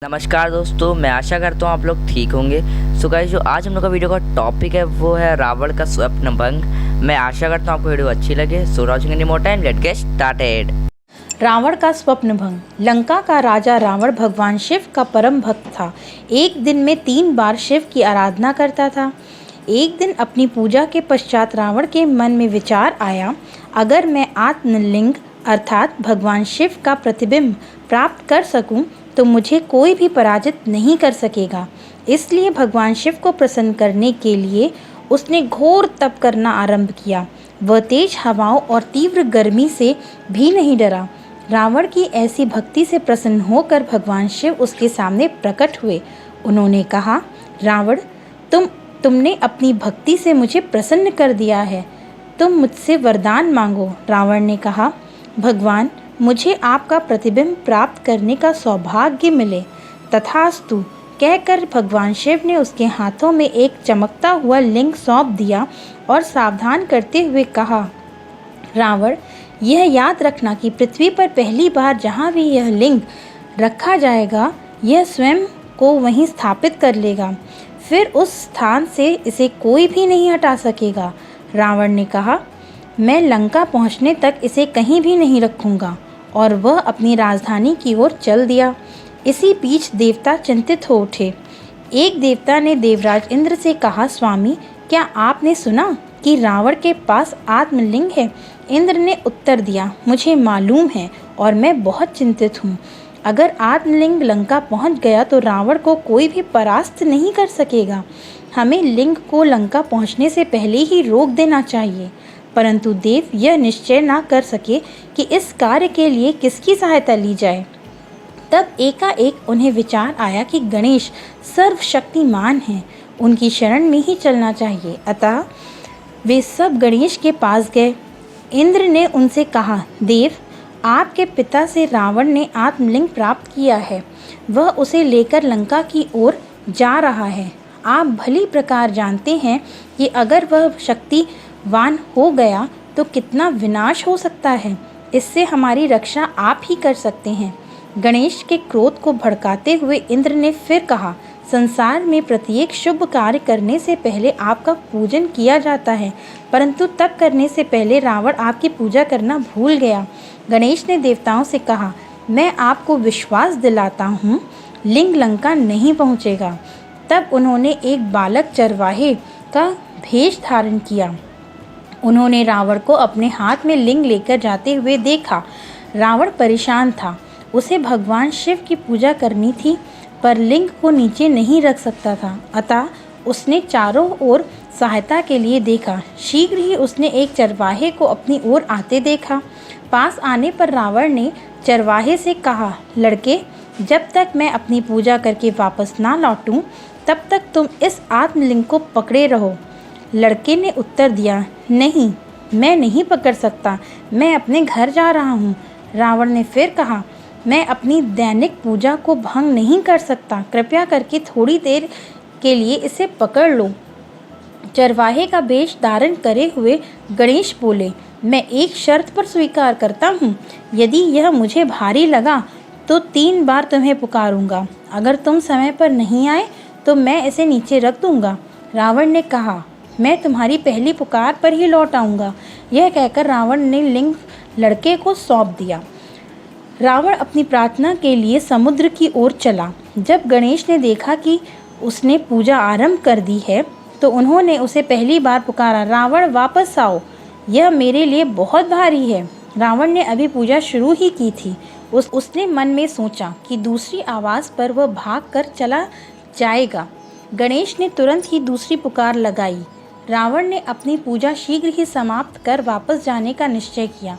नमस्कार दोस्तों, मैं आशा करता हूँ आप लोग ठीक होंगे। सो गाइस, जो आज हम लोग का वीडियो का टॉपिक है वो है रावण का स्वप्न भंग। मैं आशा करता हूँ आपको वीडियो अच्छी लगे। So watching any more time, let's get started. Ravan का स्वप्न भंग। लंका का राजा रावण भगवान शिव का परम भक्त था। एक दिन में 3 बार शिव की आराधना करता था। एक दिन अपनी पूजा के पश्चात रावण के मन में विचार आया, अगर मैं आत्मलिंग अर्थात भगवान शिव का प्रतिबिंब प्राप्त कर सकूं, तो मुझे कोई भी पराजित नहीं कर सकेगा। इसलिए भगवान शिव को प्रसन्न करने के लिए उसने घोर तप करना आरंभ किया। वह तेज हवाओं और तीव्र गर्मी से भी नहीं डरा। रावण की ऐसी भक्ति से प्रसन्न होकर भगवान शिव उसके सामने प्रकट हुए। उन्होंने कहा, रावण, तुमने अपनी भक्ति से मुझे प्रसन्न कर दिया है। तुम मुझसे वरदान मांगो। रावण ने कहा, भगवान, मुझे आपका प्रतिबिंब प्राप्त करने का सौभाग्य मिले। तथास्तु कहकर भगवान शिव ने उसके हाथों में एक चमकता हुआ लिंग सौंप दिया और सावधान करते हुए कहा, रावण, यह याद रखना कि पृथ्वी पर पहली बार जहाँ भी यह लिंग रखा जाएगा, यह स्वयं को वहीं स्थापित कर लेगा। फिर उस स्थान से इसे कोई भी नहीं हटा सकेगा। रावण ने कहा, मैं लंका पहुँचने तक इसे कहीं भी नहीं रखूँगा। और वह अपनी राजधानी की ओर चल दिया। इसी बीच देवता चिंतित हो उठे। एक देवता ने देवराज इंद्र से कहा, स्वामी, क्या आपने सुना कि रावण के पास आत्मलिंग है? इंद्र ने उत्तर दिया, मुझे मालूम है और मैं बहुत चिंतित हूँ। अगर आत्मलिंग लंका पहुँच गया तो रावण को कोई भी परास्त नहीं कर सकेगा। हमें लिंग को लंका पहुँचने से पहले ही रोक देना चाहिए। परंतु देव यह निश्चय ना कर सके कि इस कार्य के लिए किसकी सहायता ली जाए। तब एकाएक उन्हें विचार आया कि गणेश सर्वशक्तिमान हैं, उनकी शरण में ही चलना चाहिए। अतः वे सब गणेश के पास गए। इंद्र ने उनसे कहा, देव, आपके पिता से रावण ने आत्मलिंग प्राप्त किया है। वह उसे लेकर लंका की ओर जा रहा है। आप भली प्रकार जानते हैं कि अगर वह शक्तिवान हो गया तो कितना विनाश हो सकता है। इससे हमारी रक्षा आप ही कर सकते हैं। गणेश के क्रोध को भड़काते हुए इंद्र ने फिर कहा, संसार में प्रत्येक शुभ कार्य करने से पहले आपका पूजन किया जाता है, परंतु तब करने से पहले रावण आपकी पूजा करना भूल गया। गणेश ने देवताओं से कहा, मैं आपको विश्वास दिलाता हूँ, लिंग लंका नहीं पहुँचेगा। तब उन्होंने एक बालक चरवाहे का भेष धारण किया। उन्होंने रावण को अपने हाथ में लिंग लेकर जाते हुए देखा। रावण परेशान था। उसे भगवान शिव की पूजा करनी थी, पर लिंग को नीचे नहीं रख सकता था। अतः उसने चारों ओर सहायता के लिए देखा। शीघ्र ही उसने एक चरवाहे को अपनी ओर आते देखा। पास आने पर रावण ने चरवाहे से कहा, लड़के, जब तक मैं अपनी पूजा करके वापस ना लौटूं, तब तक तुम इस आत्मलिंग को पकड़े रहो। लड़के ने उत्तर दिया, नहीं, मैं नहीं पकड़ सकता, मैं अपने घर जा रहा हूँ। रावण ने फिर कहा, मैं अपनी दैनिक पूजा को भंग नहीं कर सकता, कृपया करके थोड़ी देर के लिए इसे पकड़ लो। चरवाहे का वेश धारण करे हुए गणेश बोले, मैं एक शर्त पर स्वीकार करता हूँ। यदि यह मुझे भारी लगा तो 3 बार तुम्हें पुकारूंगा। अगर तुम समय पर नहीं आए तो मैं इसे नीचे रख दूंगा। रावण ने कहा, मैं तुम्हारी पहली पुकार पर ही लौट आऊँगा। यह कहकर रावण ने लिंग लड़के को सौंप दिया। रावण अपनी प्रार्थना के लिए समुद्र की ओर चला। जब गणेश ने देखा कि उसने पूजा आरंभ कर दी है, तो उन्होंने उसे पहली बार पुकारा, रावण, वापस आओ, यह मेरे लिए बहुत भारी है। रावण ने अभी पूजा शुरू ही की थी। उसने मन में सोचा कि दूसरी आवाज़ पर वह भाग कर चला जाएगा। गणेश ने तुरंत ही दूसरी पुकार लगाई। रावण ने अपनी पूजा शीघ्र ही समाप्त कर वापस जाने का निश्चय किया,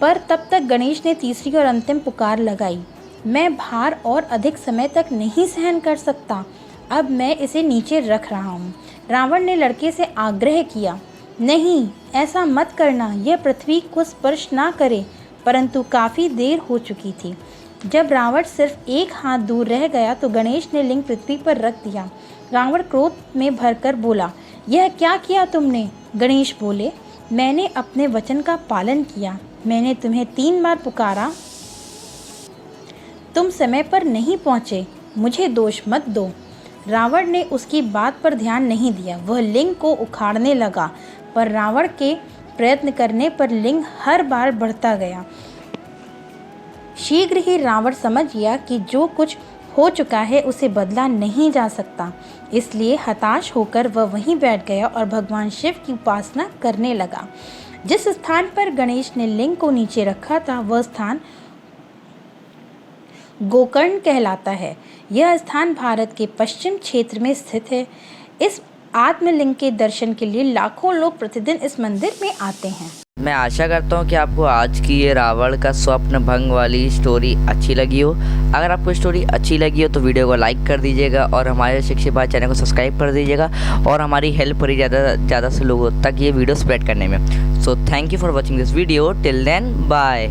पर तब तक गणेश ने तीसरी और अंतिम पुकार लगाई। मैं भार और अधिक समय तक नहीं सहन कर सकता, अब मैं इसे नीचे रख रहा हूँ। रावण ने लड़के से आग्रह किया, नहीं, ऐसा मत करना, यह पृथ्वी को स्पर्श ना करे। परंतु काफ़ी देर हो चुकी थी। जब रावण सिर्फ एक हाथ दूर रह गया तो गणेश ने लिंग पृथ्वी पर रख दिया। रावण क्रोध में भरकर बोला, यह क्या किया तुमने? गणेश बोले, मैंने अपने वचन का पालन किया। मैंने तुम्हें 3 बार पुकारा, तुम समय पर नहीं पहुँचे, मुझे दोष मत दो। रावण ने उसकी बात पर ध्यान नहीं दिया। वह लिंग को उखाड़ने लगा, पर रावण के प्रयत्न करने पर लिंग हर बार बढ़ता गया। शीघ्र ही रावण समझ गया कि जो कुछ हो चुका है उसे बदला नहीं जा सकता। इसलिए हताश होकर वह वहीं बैठ गया और भगवान शिव की उपासना करने लगा। जिस स्थान पर गणेश ने लिंग को नीचे रखा था वह स्थान गोकर्ण कहलाता है। यह स्थान भारत के पश्चिम क्षेत्र में स्थित है। इस आत्मलिंग के दर्शन के लिए लाखों लोग प्रतिदिन इस मंदिर में आते हैं। मैं आशा करता हूँ कि आपको आज की ये रावण का स्वप्न भंग वाली स्टोरी अच्छी लगी हो। अगर आपको स्टोरी अच्छी लगी हो तो वीडियो को लाइक कर दीजिएगा और हमारे शिक्षित भाई चैनल को सब्सक्राइब कर दीजिएगा और हमारी हेल्प करिए ज़्यादा से लोगों तक ये वीडियो स्प्रेड करने में। So thank you for watching this video. Till then bye.